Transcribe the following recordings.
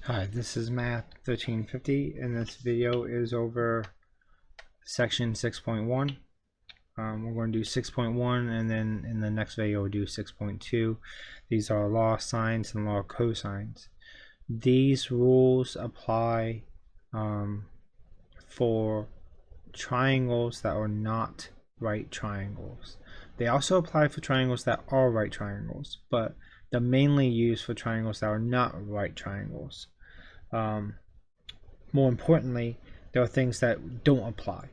Hi, this is Math 1350, and this video is over section 6.1. We're going to do 6.1, and then in the next video we'll do 6.2. These are law of sines and law of cosines. These rules apply for triangles that are not right triangles. They also apply for triangles that are right triangles, but they're mainly used for triangles that are not right triangles. More importantly, there are things that don't apply.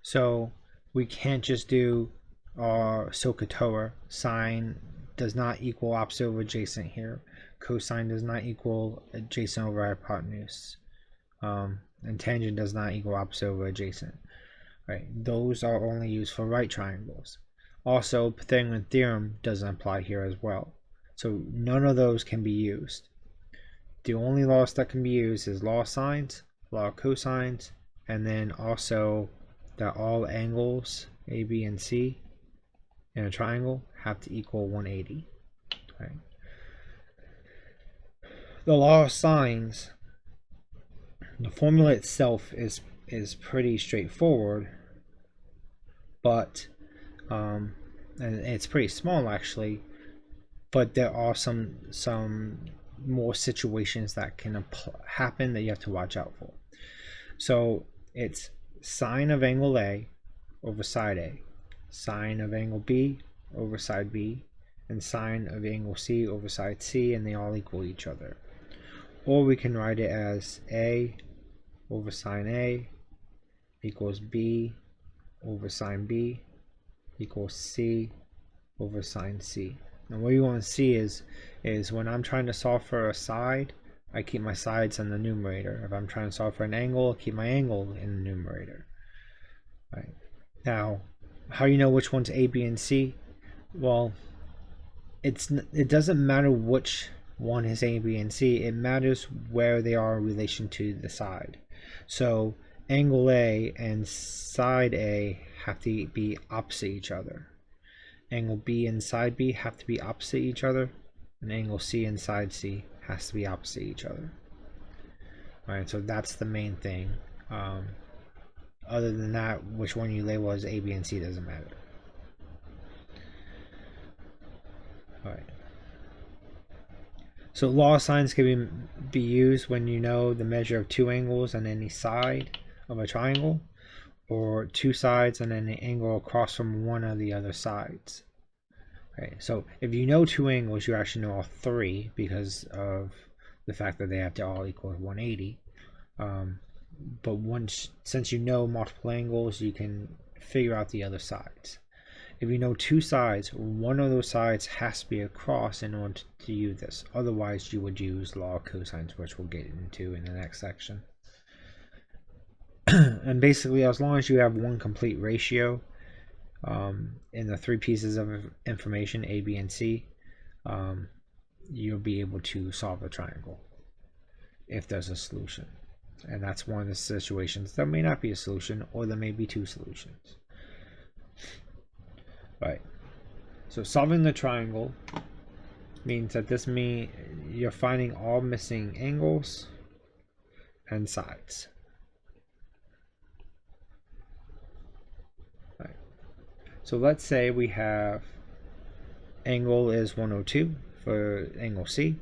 So we can't just do our SOHCAHTOA. Sine does not equal opposite over adjacent here. Cosine does not equal adjacent over hypotenuse. And tangent does not equal opposite over adjacent. Right? Those are only used for right triangles. Also, Pythagorean theorem doesn't apply here as well. So none of those can be used. The only laws that can be used is law of sines, law of cosines, and then also that all angles A, B, and C in a triangle have to equal 180. Right? The law of sines, the formula itself is pretty straightforward, but and it's pretty small actually, but there are some more situations that can happen that you have to watch out for. So it's sine of angle A over side A, sine of angle B over side B, and sine of angle C over side C, and they all equal each other. Or we can write it as A over sine A equals B over sine B equals C over sine C. And what you want to see is when I'm trying to solve for a side, I keep my sides in the numerator. If I'm trying to solve for an angle, I keep my angle in the numerator. Right. Now, how you know which one's A, B, and C? Well, it doesn't matter which one is A, B, and C. It matters where they are in relation to the side. So angle A and side A have to be opposite each other. Angle B and side B have to be opposite each other, and angle C and side C has to be opposite each other. Alright, so that's the main thing. Other than that, which one you label as A, B, and C doesn't matter. Alright. So law of sines can be used when you know the measure of two angles on any side of a triangle, or two sides and then the angle across from one of the other sides. Right. So if you know two angles, you actually know all three because of the fact that they have to all equal 180. But since you know multiple angles, you can figure out the other sides. If you know two sides, one of those sides has to be across in order to use this. Otherwise, you would use law of cosines, which we'll get into in the next section. And basically, as long as you have one complete ratio in the three pieces of information, A, B, and C, you'll be able to solve a triangle if there's a solution. And that's one of the situations. There may not be a solution, or there may be two solutions. Right. So solving the triangle means that you're finding all missing angles and sides. Right. So let's say we have angle is 102 for angle C,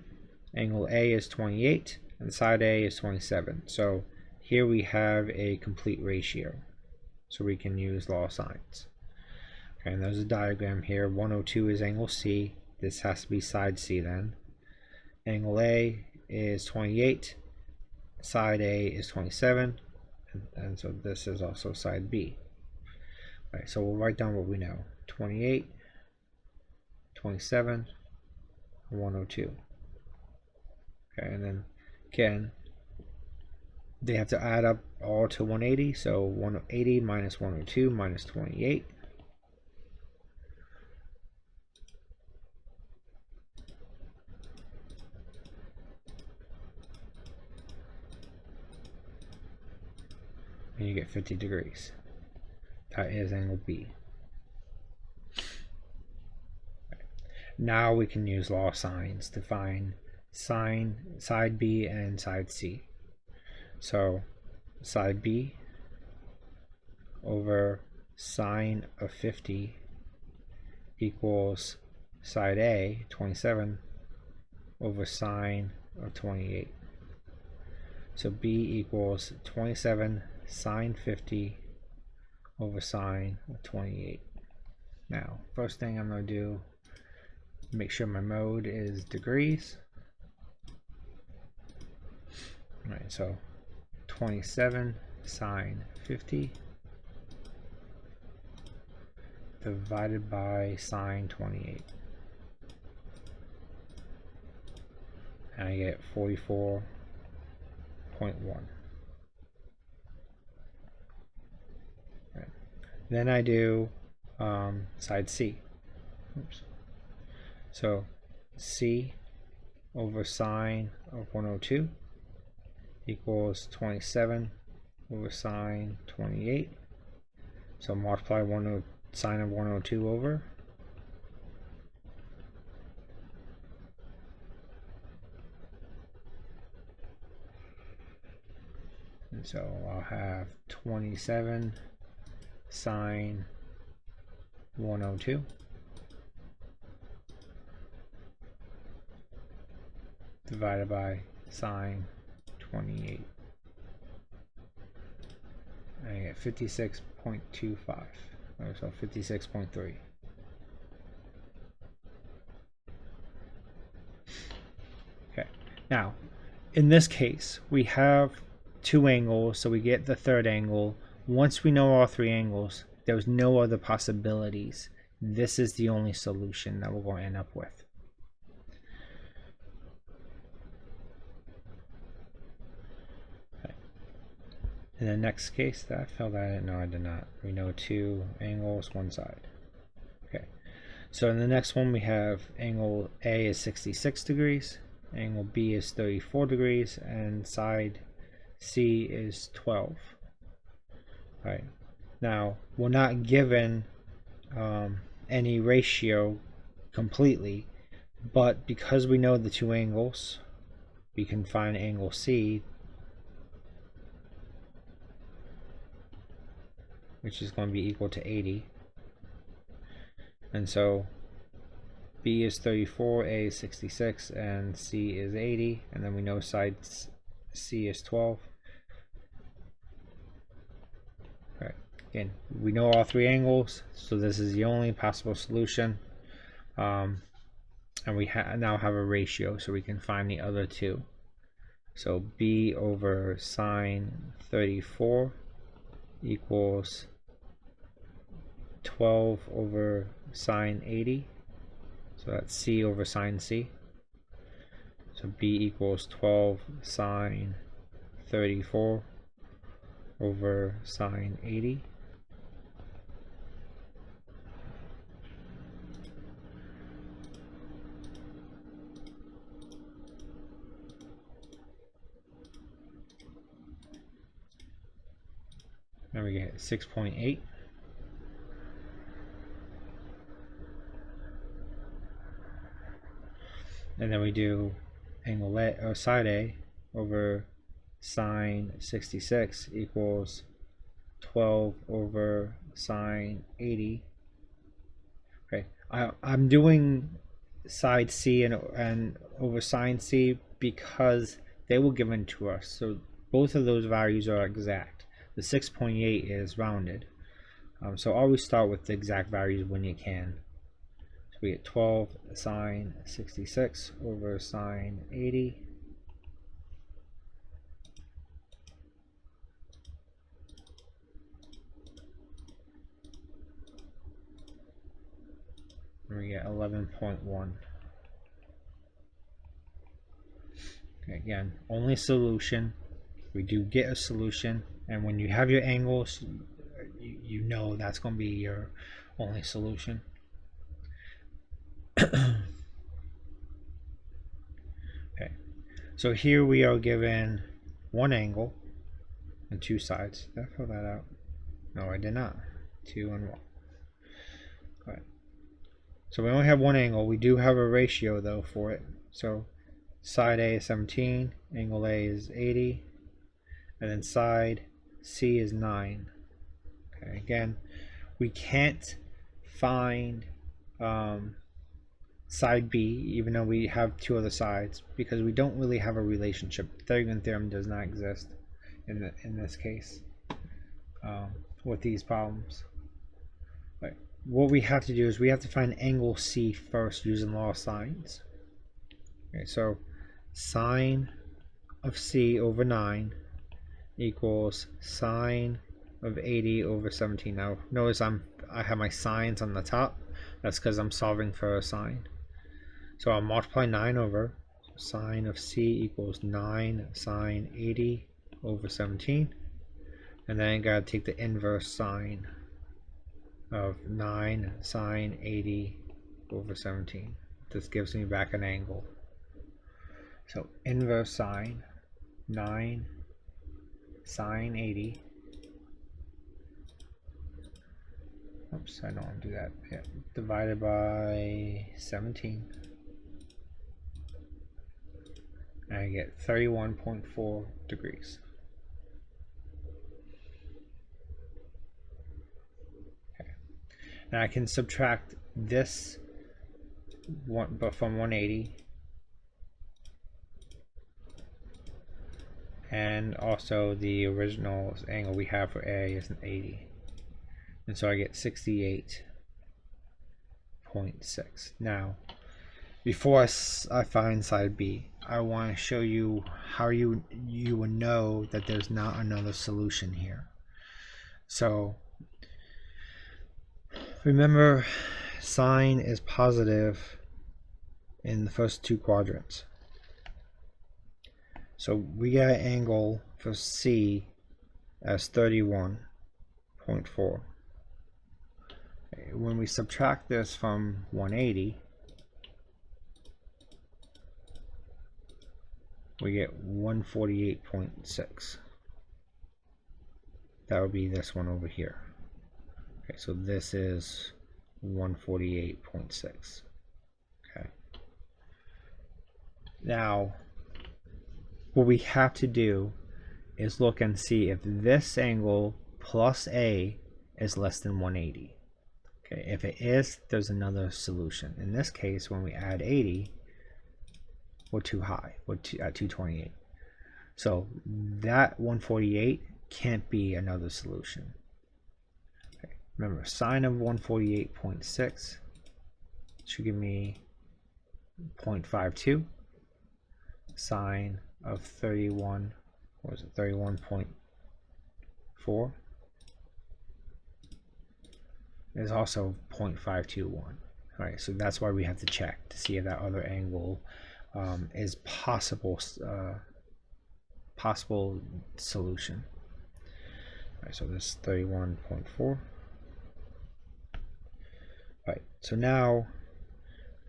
angle A is 28, and side A is 27. So here we have a complete ratio. So we can use law of sines. Okay, and there's a diagram here. 102 is angle C. This has to be side C then. Angle A is 28. Side A is 27. And so this is also side B. All right, so we'll write down what we know. 28, 27, and 102. Okay, and then again, they have to add up all to 180. So 180 minus 102 minus 28. And you get 50 degrees. That is angle B. Now we can use law of sines to find side B and side C. So side B over sine of 50 equals side A, 27, over sine of 28. So B equals 27 sine 50 over sine of 28. Now, first thing I'm going to do, make sure my mode is degrees. Alright, so 27 sine 50 divided by sine 28. And I get 44.1. Right. Then I do side C. Oops. So C over sine of 102 equals 27 over sine 28. So multiply sine of 102 over. And so I'll have 27 sine 102 divided by sine 28. I get 56.25, so 56.3. Okay, now in this case we have two angles, so we get the third angle. Once we know all three angles, there's no other possibilities. This is the only solution that we're going to end up with. In the next case, that I filled that in. No, I did not. We know two angles, one side. Okay. So in the next one, we have angle A is 66 degrees, angle B is 34 degrees, and side C is 12. All right. Now, we're not given any ratio completely, but because we know the two angles, we can find angle C, which is going to be equal to 80. And so B is 34, A is 66, and C is 80. And then we know side C is 12. All right. Again, we know all three angles, so this is the only possible solution. And we now have a ratio, so we can find the other two. So B over sine 34 equals 12 over sine 80. So that's C over sine C. So B equals 12 sine 34 over sine 80. Now we get 6.8. And then we do angle A, or side A over sine 66 equals 12 over sine 80. Okay, I'm doing side C and over sine C because they were given to us. So both of those values are exact. The 6.8 is rounded. So always start with the exact values when you can. So we get 12 sine 66 over sine 80. And we get 11.1. Okay, again, only solution. We do get a solution, and when you have your angles, you know that's going to be your only solution. Okay, so here we are given one angle and two sides. Did I fill that out? No, I did not. 2 and 1. All right. So we only have one angle. We do have a ratio though for it. So side A is 17, angle A is 80, and then side C is 9. Okay, again, we can't find side B, even though we have two other sides, because we don't really have a relationship. Pythagorean theorem does not exist in this case with these problems. But what we have to do is we have to find angle C first using law of sines. Okay, so sine of C over 9 equals sine of 80 over 17. Now notice I have my sines on the top. That's because I'm solving for a sine. So I'll multiply 9 over. So sine of C equals 9 sine 80 over 17. And then I gotta take the inverse sine of 9 sine 80 over 17. This gives me back an angle. So inverse sine 9 sine 80. Oops, I don't want to do that. Yeah, divided by 17. And I get 31.4 degrees. Okay. Now I can subtract this one, but from 180, and also the original angle we have for A is an 80, and so I get 68.6. Now, before I find side B, I want to show you how you would know that there's not another solution here. So remember, sine is positive in the first two quadrants. So we got an angle for C as 31.4. When we subtract this from 180, we get 148.6. That would be this one over here. Okay, so this is 148.6. Okay. Now, what we have to do is look and see if this angle plus A is less than 180. Okay, if it is, there's another solution. In this case, when we add 80, we're too high. We're at 228. So that 148 can't be another solution. Okay, remember, sine of 148.6 should give me 0.52. Sine of 31.4 is also 0.521. All right, so that's why we have to check to see if that other angle is possible solution. All right, so this is 31.4. All right, so now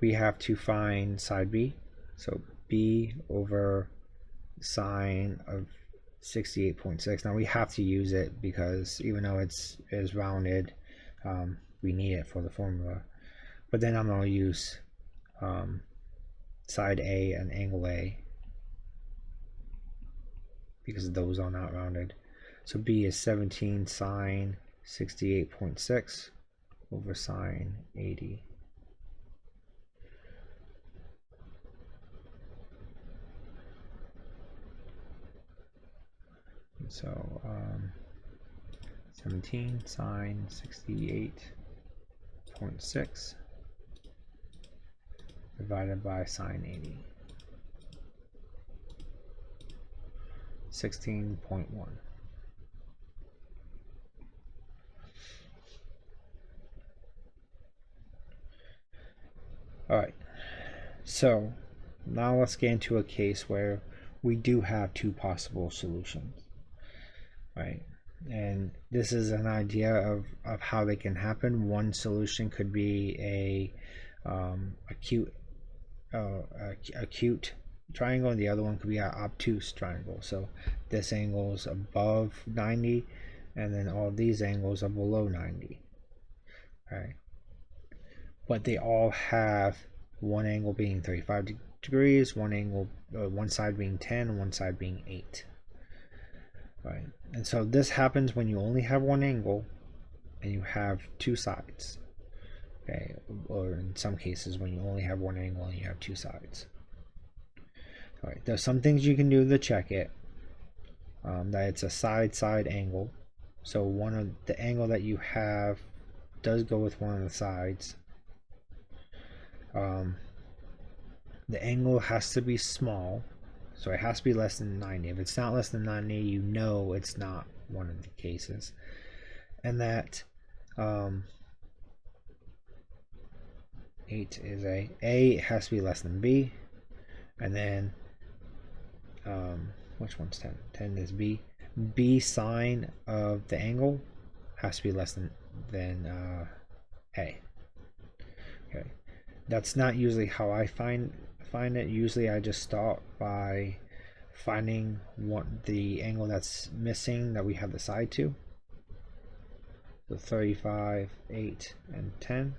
we have to find side B. So B over sine of 68.6. Now we have to use it because even though it is rounded, we need it for the formula. But then I'm going to use side A and angle A because those are not rounded. So B is 17 sine 68.6 over sine 80. So 17 sine 68.6 divided by sine 80. 16.1. Alright, so now let's get into a case where we do have two possible solutions. Right, and this is an idea of how they can happen. One solution could be a acute triangle, and the other one could be an obtuse triangle. So this angle is above 90, and then all these angles are below 90. Right, but they all have one angle being 35 degrees, one side being 10 and one side being 8. Right, and so this happens when you only have one angle and you have two sides. Okay, or in some cases when you only have one angle and you have two sides. All right, there's some things you can do to check it. That it's a side angle. So one of the angle that you have does go with one of the sides. The angle has to be small, so it has to be less than 90. If it's not less than 90, you know it's not one of the cases. And that 8 is A has to be less than B, and then which one's 10? 10 is B. B sine of the angle has to be less than A. Okay, that's not usually how I find it. Usually I just start by finding what the angle that's missing that we have the side to. So 35, 8, and 10.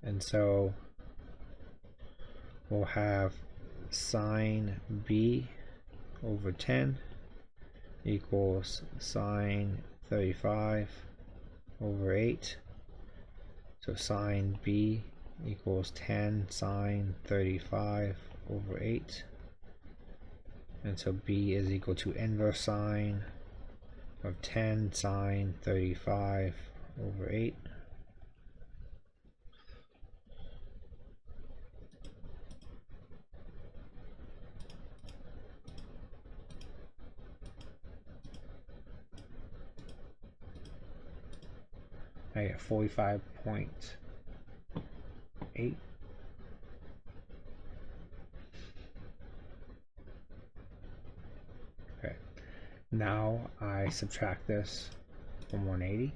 And so we'll have sine B over 10 equals sine 35 over 8. So sine B equals 10 sine 35 over 8. And so B is equal to inverse sine of 10 sine 35 over 8. I get 45.8. Okay. Now I subtract this from 180.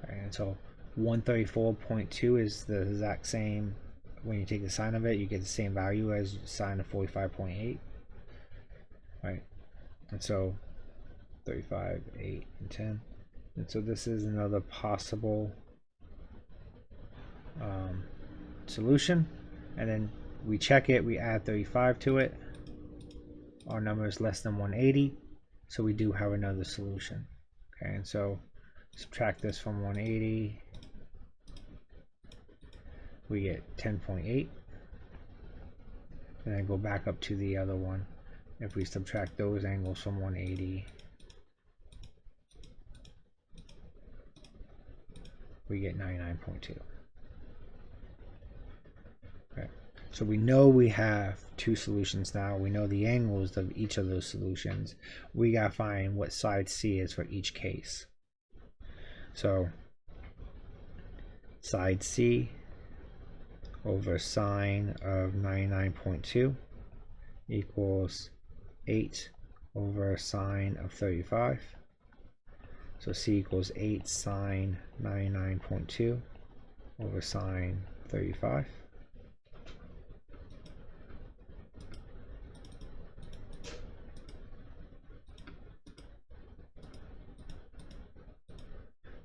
Okay, and so 134.2 is the exact same. When you take the sine of it, you get the same value as sine of 45.8. Right? And so 35, 8, and 10. And so this is another possible solution. And then we check it, we add 35 to it. Our number is less than 180, so we do have another solution. Okay, and so subtract this from 180, we get 10.8. And then go back up to the other one. If we subtract those angles from 180, we get 99.2. Okay, so we know we have two solutions now. We know the angles of each of those solutions. We gotta find what side C is for each case. So side C over sine of 99.2 equals 8 over sine of 35. So C equals 8 sine 99.2 over sine 35.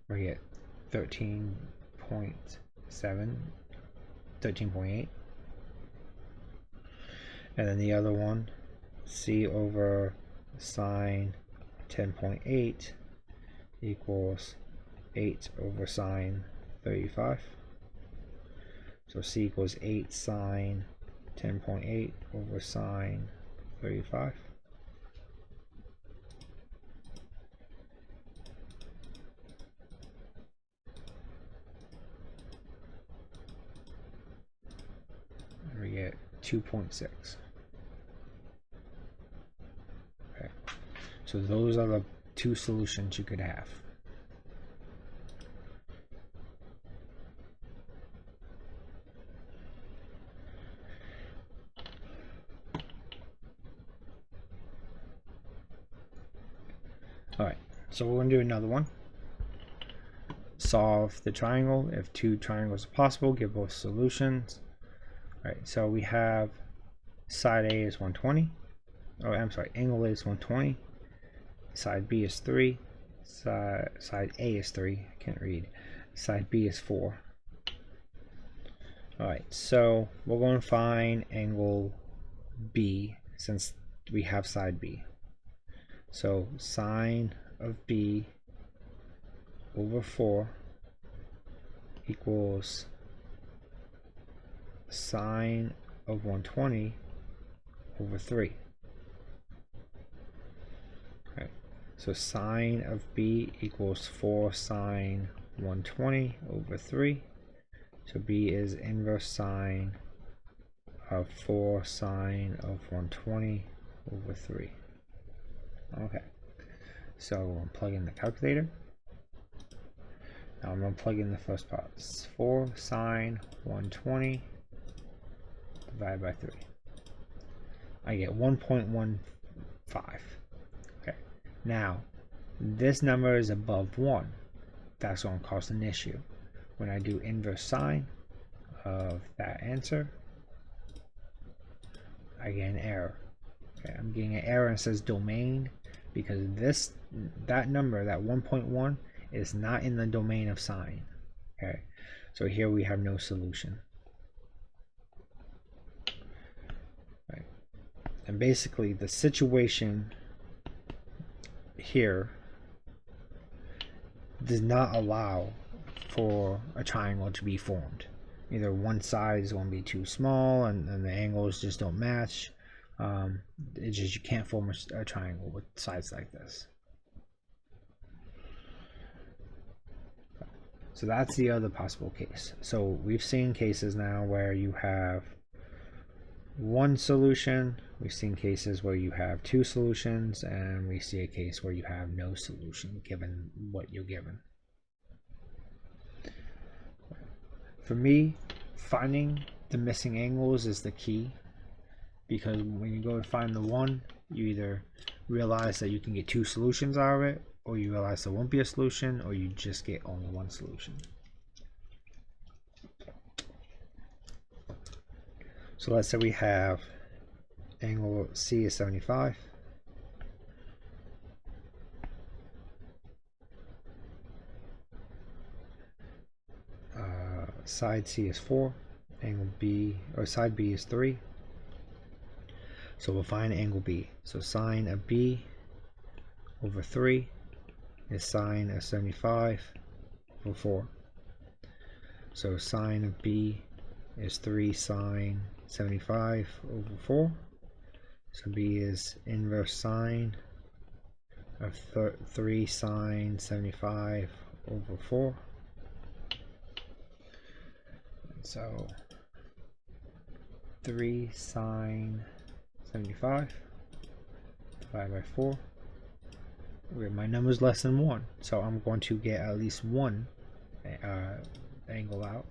We get 13.7, 13.8. And then the other one, C over sine 10.8 equals 8 over sine 35. So C equals 8 sine 10.8 over sine 35. And we get 2.6. Okay. So those are the two solutions you could have. Alright, so we're going to do another one. Solve the triangle. If two triangles are possible, give both solutions. Alright, so we have side A is 120. Oh, I'm sorry, angle A is 120. Side B is 3. Side A is 3. I can't read. Side B is 4. Alright, so we're going to find angle B since we have side B. So sine of B over 4 equals sine of 120 over 3. Okay. So sine of B equals 4 sine 120 over 3. So B is inverse sine of 4 sine of 120 over 3. Okay. So I'm plugging in the calculator. Now I'm going to plug in the first part. It's 4 sine 120 divided by 3. I get 1.15. Okay. Now, this number is above 1. That's going to cause an issue. When I do inverse sine of that answer, I get an error. Okay, I'm getting an error and it says domain because that number, that 1.1, is not in the domain of sine. Okay, so here we have no solution. Right. And basically the situation here does not allow for a triangle to be formed. Either one side is going to be too small and the angles just don't match. It's just you can't form a triangle with sides like this. So that's the other possible case. So we've seen cases now where you have one solution, we've seen cases where you have two solutions, and we see a case where you have no solution given what you're given. For me, finding the missing angles is the key, because when you go to find the one, you either realize that you can get two solutions out of it, or you realize there won't be a solution, or you just get only one solution. So let's say we have angle C is 75. Side C is 4. Angle B, or side B is 3. So we'll find angle B. So sine of B over 3 is sine of 75 over 4. So sine of B is 3 sine 75 over 4. So B is inverse sine of 3 sine 75 over 4. So 3 sine 75 divided by 4. Okay, my number is less than 1, so I'm going to get at least one angle out.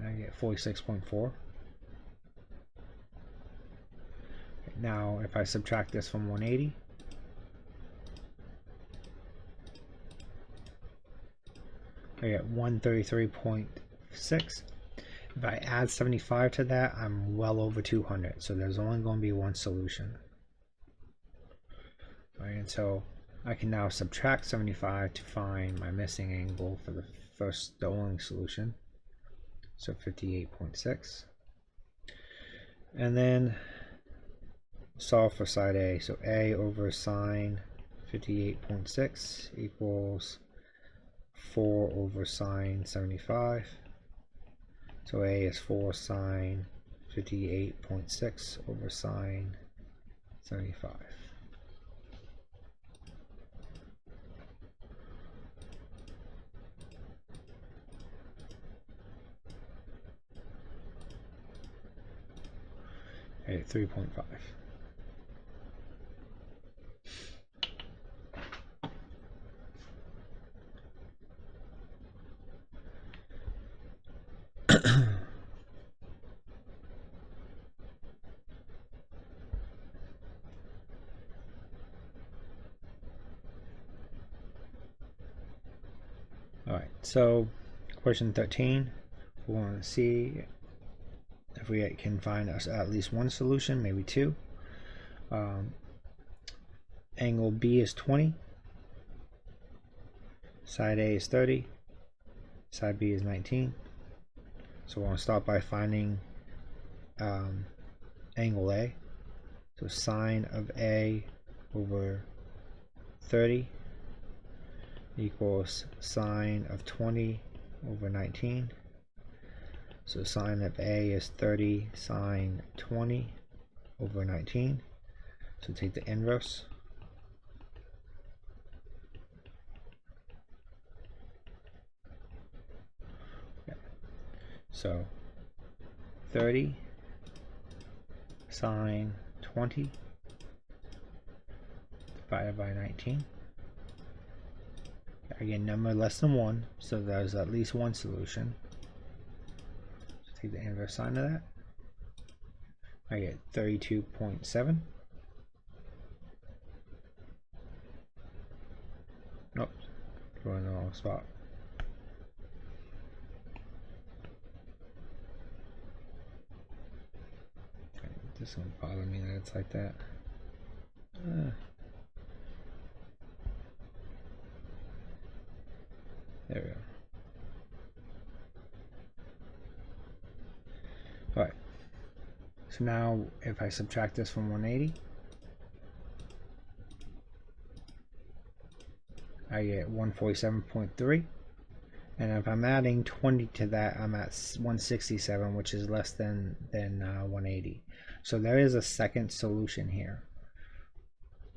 I get 46.4. Now if I subtract this from 180, I get 133.6. If I add 75 to that, I'm well over 200. So there's only going to be one solution. Right, and so I can now subtract 75 to find my missing angle for the only solution. So 58.6. And then solve for side A. So A over sine 58.6 equals 4 over sine 75. So A is 4 sine 58.6 over sine 75. Okay, 3.5. Alright, so question 13, we want to see if we can find us at least one solution, maybe two. Angle B is 20. Side A is 30, side B is 19. So we're going to start by finding angle A. So sine of A over 30 equals sine of 20 over 19. So sine of A is 30 sine 20 over 19. So take the inverse. So 30 sine 20 divided by 19. Again, number less than 1, so there's at least one solution. So take the inverse sine of that. I get 32.7. Nope, going in the wrong spot. This won't bother me that it's like that. There we go. Alright. So now if I subtract this from 180, I get 147.3. And if I'm adding 20 to that, I'm at 167, which is less than 180. So there is a second solution here,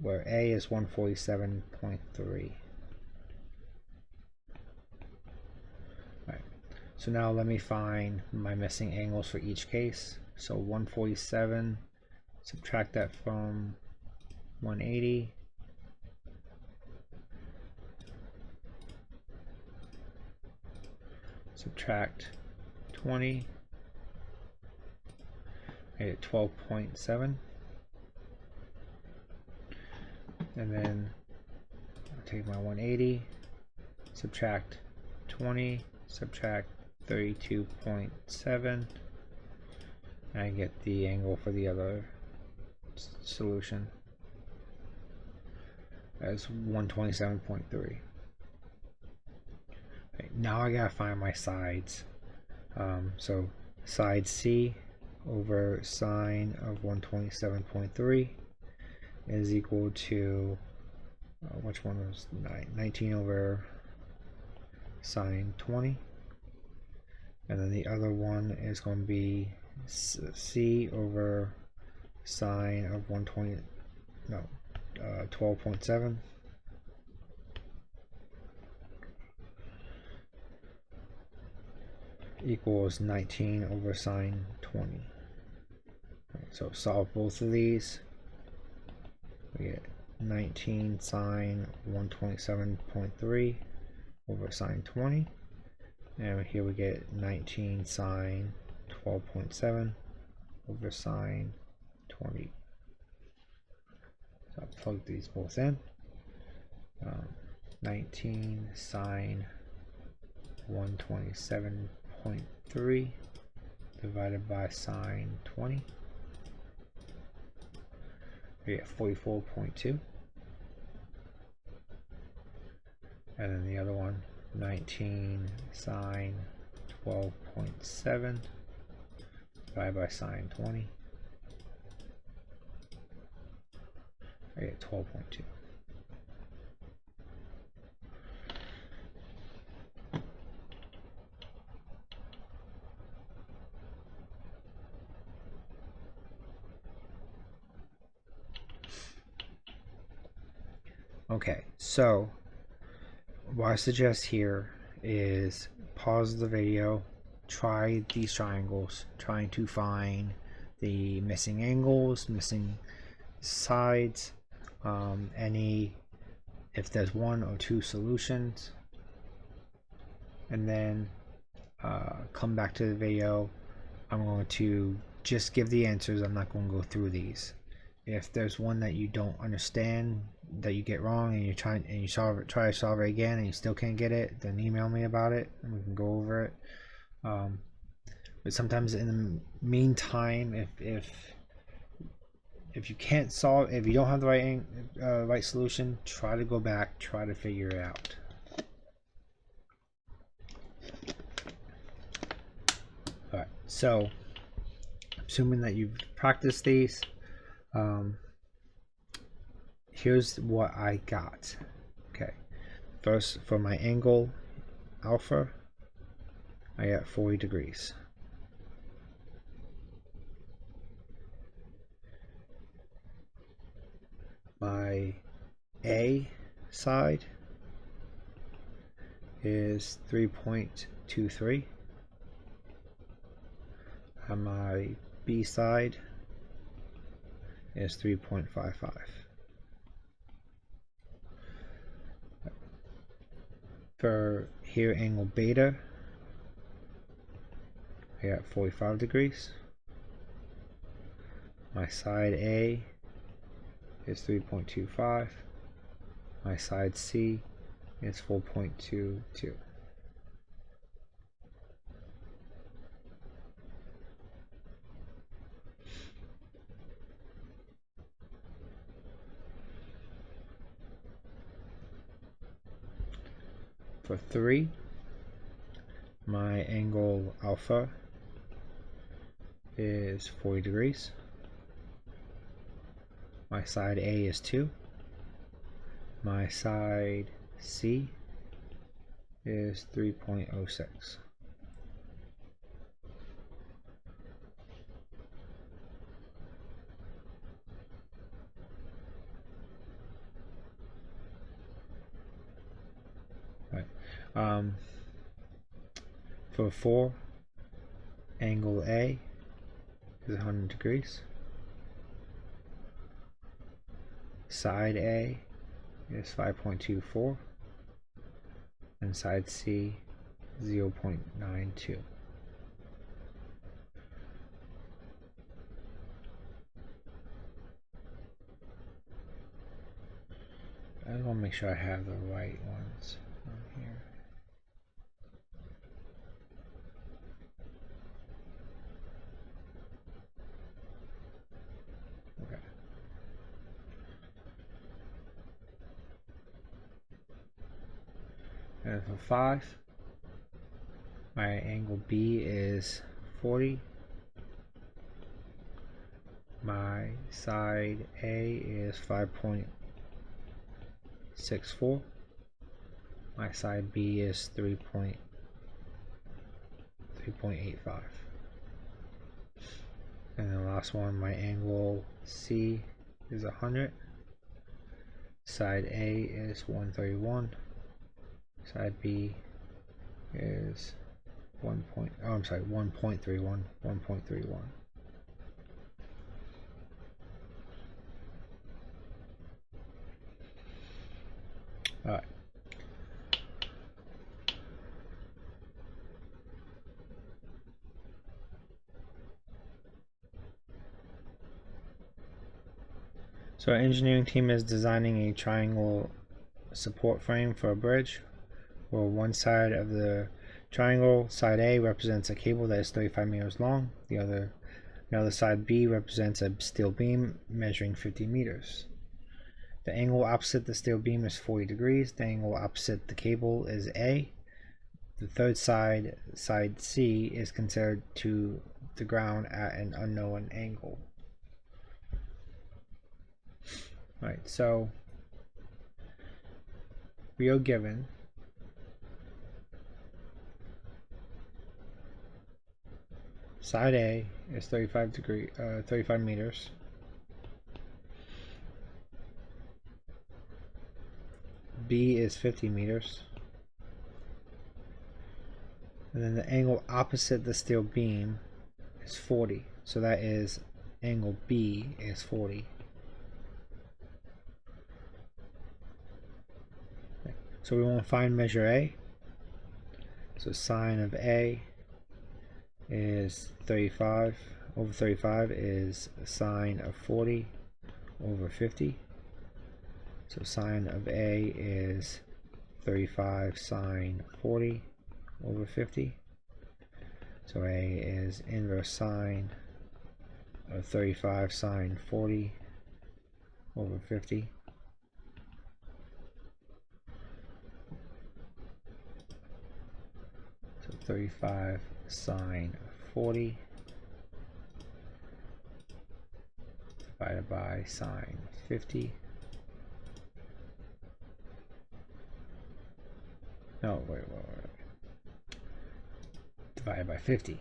where A is 147.3. Right. So now let me find my missing angles for each case. So 147, subtract that from 180. Subtract 20. I get 12.7. And then I'll take my 180, subtract 20, subtract 32.7, and I get the angle for the other solution as 127.3. Okay, now I gotta find my sides. So side C over sine of 127.3 is equal to which one was 19 over sine 20, and then the other one is going to be C over sine of 12.7 equals 19 over sine 20. Right, so solve both of these. We get 19 sine 127.3 over sine 20. And here we get 19 sine 12.7 over sine 20. So I'll plug these both in. 19 sine 127.3 divided by sine 20. We get 44.2. And then the other one, 19 sine 12.7 divided by sine 20. I get 12.2. Okay, so what I suggest here is pause the video, try these triangles, trying to find the missing angles, missing sides, if there's one or two solutions, and then come back to the video. I'm going to just give the answers. I'm not going to go through these. If there's one that you don't understand, that you get wrong, and you try to solve it again and you still can't get it, then email me about it and we can go over it. But sometimes in the meantime, if you can't solve, if you don't have the right solution, try to go back, try to figure it out. Alright, so assuming that you've practiced these, here's what I got. Okay, first for my angle alpha, I got 40 degrees. My A side is 3.23, and my B side is 3.55. For here, angle beta, I got 45 degrees. My side A is 3.25. My side C is 4.22. For 3, my angle alpha is 40 degrees. My side A is 2. My side C is 3.06. Right. For 4, angle A is 100 degrees. Side A is 5.24, and side C 0.92. I want to make sure I have the right ones on here. Okay. And for 5, my angle B is 40. My side A is 5.64. My side B is 3.85. And the last one, my angle C is 100. Side A is 131. Side B is 1.31. All right. So our engineering team is designing a triangle support frame for a bridge, where one side of the triangle, side A, represents a cable that is 35 meters long. The other side B represents a steel beam measuring 50 meters. The angle opposite the steel beam is 40 degrees. The angle opposite the cable is A. The third side, side C, is considered to the ground at an unknown angle. Right, so we are given side A is 35 meters. B is 50 meters. And then the angle opposite the steel beam is 40. So that is angle B is 40. So we want to find measure A. So sine of A is 35 over 35 is sine of 40 over 50. So sine of A is 35 sine 40 over 50. So A is inverse sine of 35 sine 40 over 50. 35 sine 40 divided by sine 50. No, wait. Divided by 50.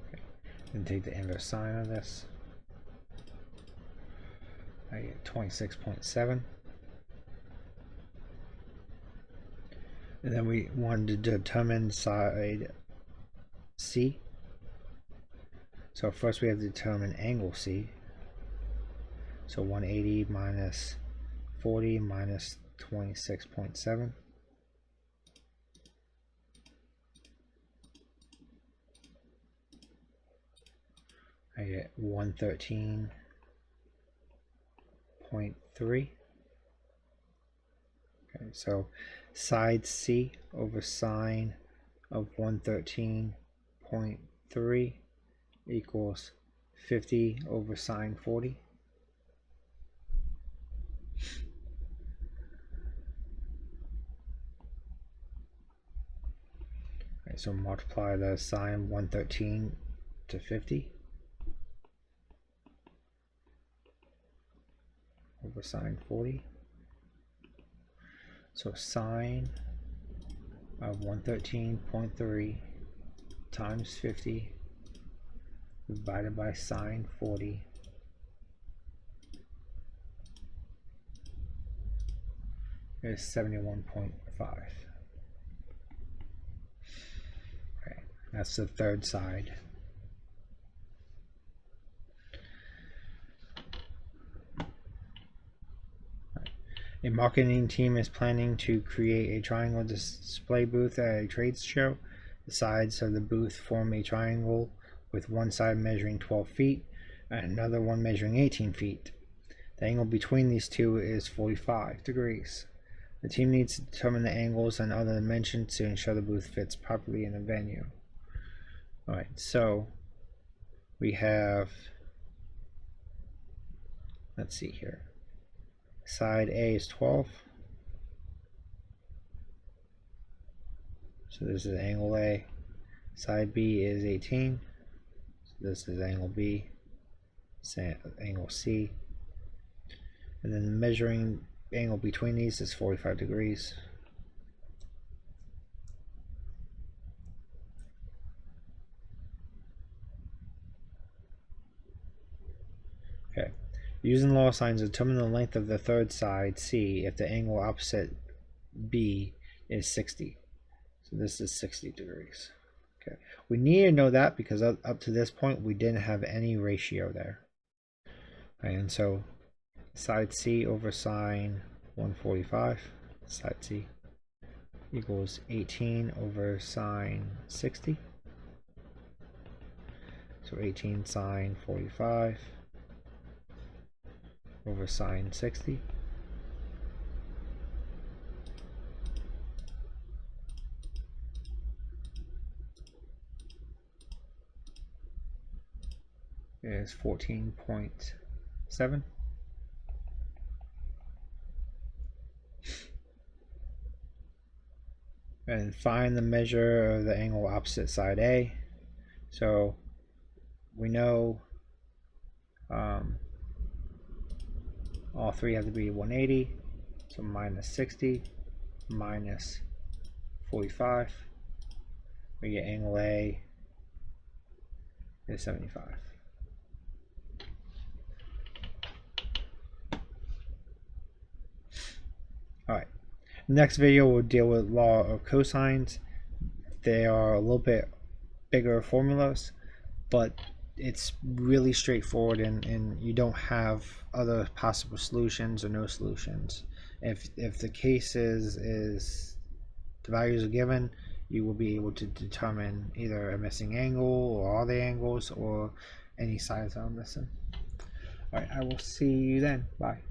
Okay. Then take the inverse sine of this. I get 26.7. And then we wanted to determine side C. So first we have to determine angle C. So 180 minus 40 minus 26.7. I get 113.3. Okay, so side C over sine of 113.3 equals 50 over sine 40. Okay, so multiply the sine 113 to 50 over sine 40. So sine of 113.3 times 50 divided by sine 40 is 71.5. Okay, that's the third side. A marketing team is planning to create a triangle display booth at a trade show. The sides of the booth form a triangle with one side measuring 12 feet and another one measuring 18 feet. The angle between these two is 45 degrees. The team needs to determine the angles and other dimensions to ensure the booth fits properly in the venue. Alright, so we have, let's see here. Side A is 12. So this is angle A. Side B is 18. So this is angle B. Angle C. And then the measuring angle between these is 45 degrees. Okay. Using law signs, determine the length of the third side C if the angle opposite B is 60. So this is 60 degrees. Okay. We need to know that because up to this point we didn't have any ratio there. And so side C over sine 145, side C, equals 18 over sine 60. So 18 sine 45 over sine 60. Is 14.7. And find the measure of the angle opposite side A. So we know all three have to be 180. So minus 60 minus 45. We get angle A is 75. Alright, next video we'll deal with law of cosines. They are a little bit bigger formulas, but it's really straightforward and you don't have other possible solutions or no solutions. If the case is the values are given, you will be able to determine either a missing angle or all the angles or any sides that are missing. Alright, I will see you then. Bye.